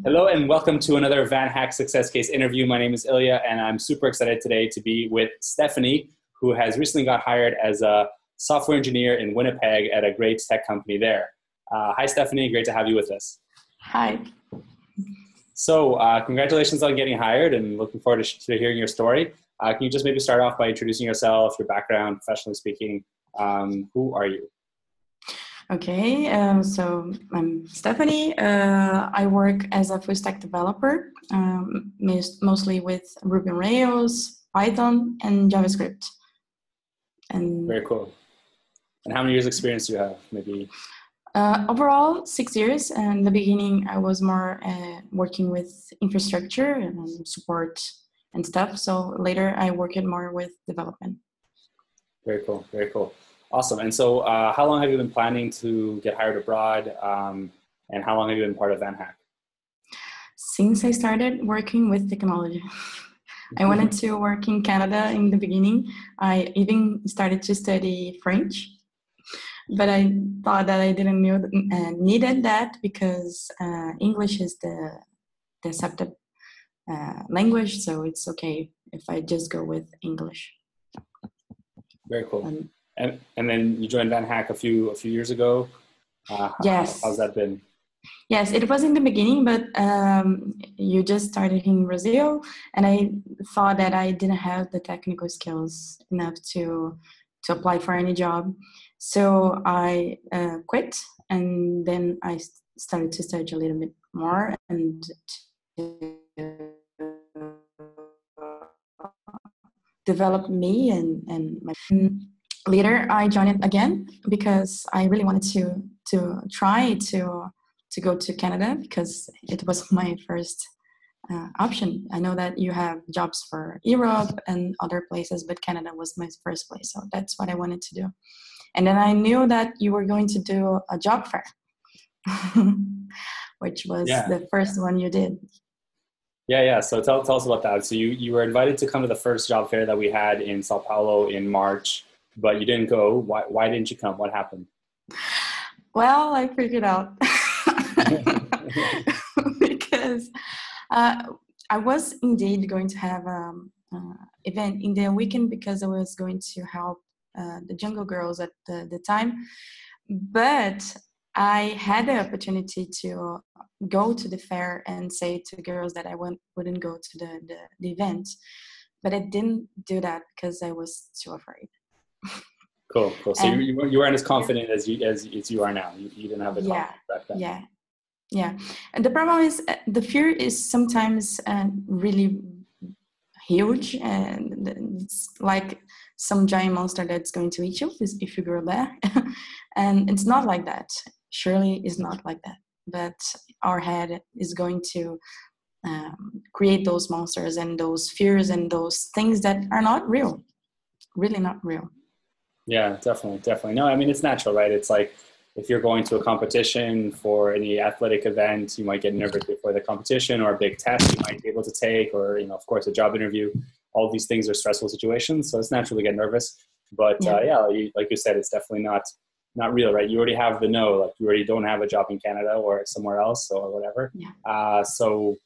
Hello and welcome to another VanHack Success Case interview. My name is Ilya and I'm super excited today to be with Stefanie, who has recently got hired as a software engineer in Winnipeg at a great tech company there. Hi Stefanie, great to have you with us. Hi. So congratulations on getting hired and looking forward to hearing your story. Can you just maybe start off by introducing yourself, your background, professionally speaking? Who are you? Okay, so I'm Stefanie. I work as a full stack developer, mostly with Ruby on Rails, Python, and JavaScript. And very cool. And how many years experience do you have? Maybe overall 6 years. And in the beginning, I was more working with infrastructure and support and stuff. So later, I worked more with development. Very cool. Very cool. Awesome. And so how long have you been planning to get hired abroad? And how long have you been part of VanHack? Since I started working with technology. I wanted to work in Canada in the beginning. I even started to study French, but I thought that I didn't needed that because English is the accepted language, so it's okay if I just go with English. Very cool. And then you joined VanHack a few years ago. Yes. How's that been? Yes, it was in the beginning, but you just started in Brazil, and I thought that I didn't have the technical skills enough to apply for any job. So I quit, and then I started to study a little bit more and to develop me and my. Later, I joined it again because I really wanted to try to go to Canada because it was my first option. I know that you have jobs for Europe and other places, but Canada was my first place. So that's what I wanted to do. And then I knew that you were going to do a job fair, which was the first one you did. Yeah. So tell us about that. So you were invited to come to the first job fair that we had in São Paulo in March, but you didn't go. Why didn't you come? What happened? Well, I figured out. Because I was indeed going to have an event in the weekend because I was going to help the Jungle Girls at the time. But I had the opportunity to go to the fair and say to girls that I wouldn't go to the event. But I didn't do that because I was too afraid. Cool. So you weren't as confident as you are now. You didn't have the confidence back then. Yeah. And the problem is the fear is sometimes really huge, and it's like some giant monster that's going to eat you if you go there. And it's not like that. Surely it's not like that. But our head is going to create those monsters and those fears and those things that are not real, really not real. Yeah, definitely. No, I mean, it's natural, right? It's like if you're going to a competition for any athletic event, you might get nervous before the competition, or a big test you might be able to take, or, of course, a job interview. All these things are stressful situations, so it's natural to get nervous. But like you said, it's definitely not real, right? You already have the no, like you already don't have a job in Canada or somewhere else or whatever. Yeah. So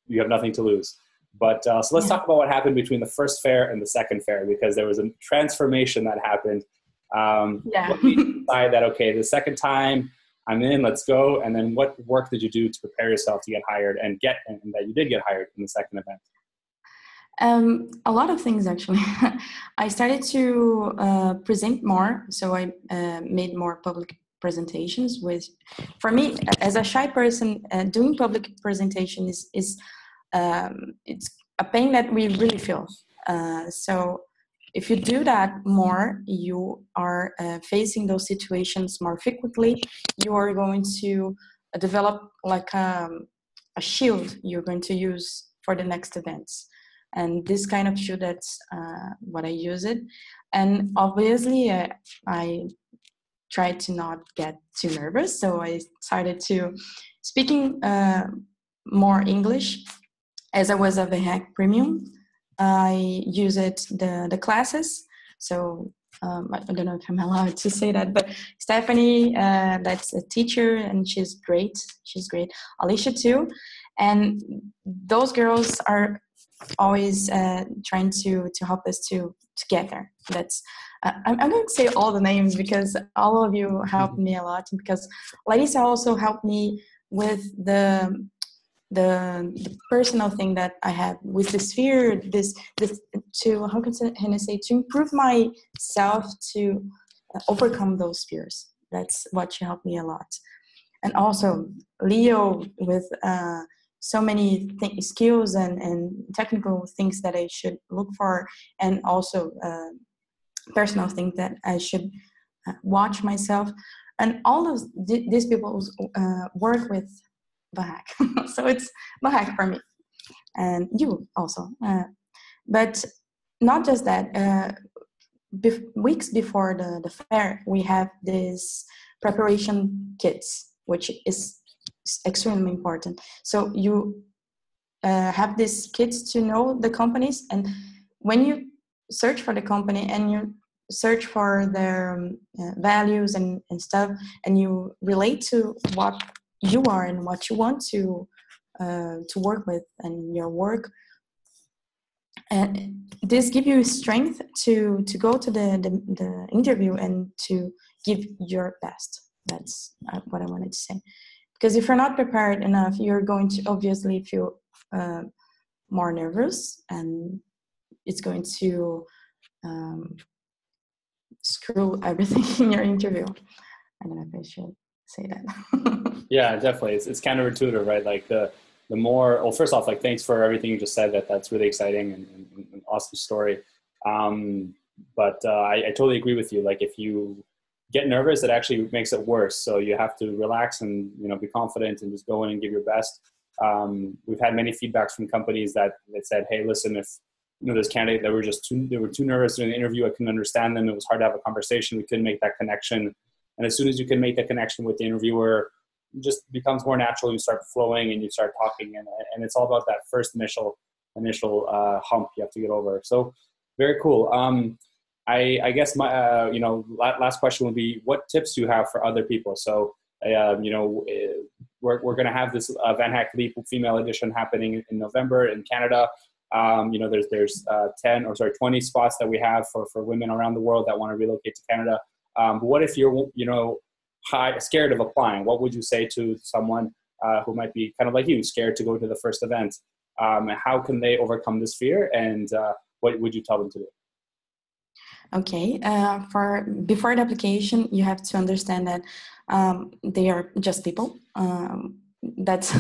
you have nothing to lose. But so let's talk about what happened between the first fair and the second fair, because there was a transformation that happened. What made you decide that, okay, the second time I'm in, let's go? And then what work did you do to prepare yourself to get hired and that you did get hired in the second event? A lot of things, actually. I started to present more. So I made more public presentations for me, as a shy person, doing public presentation is it's a pain that we really feel. So if you do that more, you are facing those situations more frequently. You are going to develop like a shield you're going to use for the next events. And this kind of shield, that's what I use it. And obviously, I tried to not get too nervous. So I started to speaking more English. As I was a VanHack Premium, I used the classes. So I don't know if I'm allowed to say that, but Stefanie, that's a teacher, and she's great. She's great. Alicia too, and those girls are always trying to help us to get there. That's I'm going to say all the names because all of you helped me a lot. Because Larissa also helped me with the personal thing that I have with this fear, this to, how can I say, to improve myself, to overcome those fears. That's what she helped me a lot. And also Leo with so many skills and technical things that I should look for, and also personal things that I should watch myself. And all of these people work with VanHack. So it's VanHack for me, and you also. But not just that. Weeks before the fair, we have this preparation kits, which is extremely important. So you have these kits to know the companies, and when you search for the company and you search for their values and stuff, and you relate to what you are and what you want to work with and your work, and this gives you strength to go to the interview and to give your best. That's what I wanted to say. Because if you're not prepared enough, you're going to obviously feel more nervous, and it's going to screw everything in your interview. I don't know if I should say that. Yeah, definitely. It's counterintuitive, right? Like the more, well, first off, like, thanks for everything you just said. That's really exciting and an awesome story. But I totally agree with you. Like, if you get nervous, it actually makes it worse. So you have to relax and, be confident and just go in and give your best. We've had many feedbacks from companies that said, hey, listen, if this candidate that they were too nervous during the interview, I couldn't understand them. It was hard to have a conversation. We couldn't make that connection. And as soon as you can make that connection with the interviewer, it just becomes more natural. You start flowing and you start talking, and it's all about that first initial hump you have to get over. So very cool. I guess my last question would be, what tips do you have for other people? So we're going to have this VanHack Leap Female Edition happening in November in Canada. There's 20 spots that we have for women around the world that want to relocate to Canada. But what if you're scared of applying? What would you say to someone who might be kind of like you, scared to go to the first event? How can they overcome this fear, and what would you tell them to do? Okay, before the application, you have to understand that they are just people. That's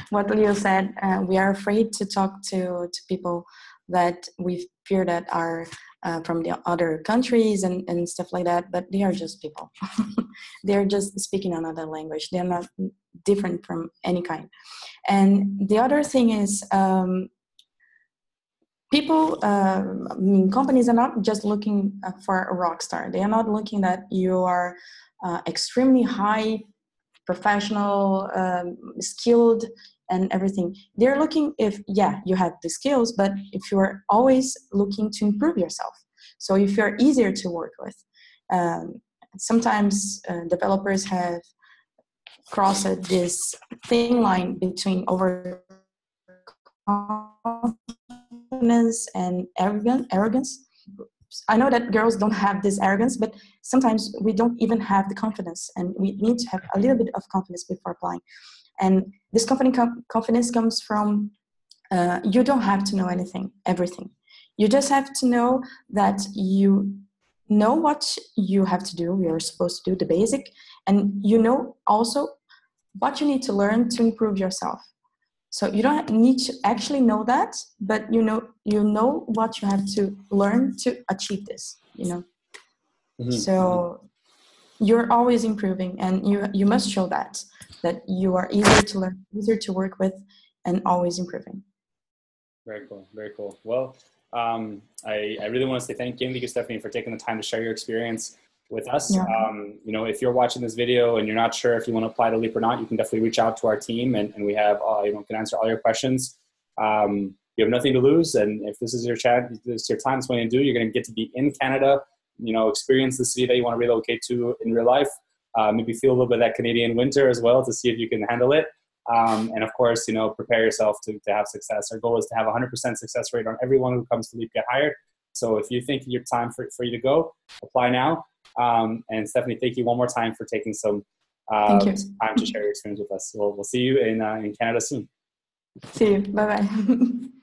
what Leo said. We are afraid to talk to people that we fear that are from the other countries and stuff like that, but they are just people. They're just speaking another language. They're not different from any kind. And the other thing is, companies are not just looking for a rock star. They are not looking that you are extremely high professional, skilled, and everything. They're looking if, you have the skills, but if you're always looking to improve yourself. So if you're easier to work with. Sometimes developers have crossed this thin line between overconfidence and arrogance. I know that girls don't have this arrogance, but sometimes we don't even have the confidence, and we need to have a little bit of confidence before applying. And this confidence comes from, you don't have to know everything. You just have to know that you know what you have to do, you're supposed to do the basic, and you know also what you need to learn to improve yourself. So you don't need to actually know that, but you know what you have to learn to achieve this, Mm-hmm. So you're always improving, and you must show that you are easier to learn, easier to work with, and always improving. Very cool. Very cool. Well, I really want to say thank you, Stefanie, for taking the time to share your experience with us. Yeah. If you're watching this video and you're not sure if you want to apply to LEAP or not, you can definitely reach out to our team, and we have, can answer all your questions. You have nothing to lose. And if this is your chance, this is your time, it's what you do. You're going to get to be in Canada experience the city that you want to relocate to in real life. Maybe feel a little bit of that Canadian winter as well to see if you can handle it. And of course, prepare yourself to have success. Our goal is to have 100% success rate on everyone who comes to Leap Get Hired. So if you think your time for you to go, apply now. And Stefanie, thank you one more time for taking some time to share your experience with us. We'll see you in Canada soon. See you. Bye-bye.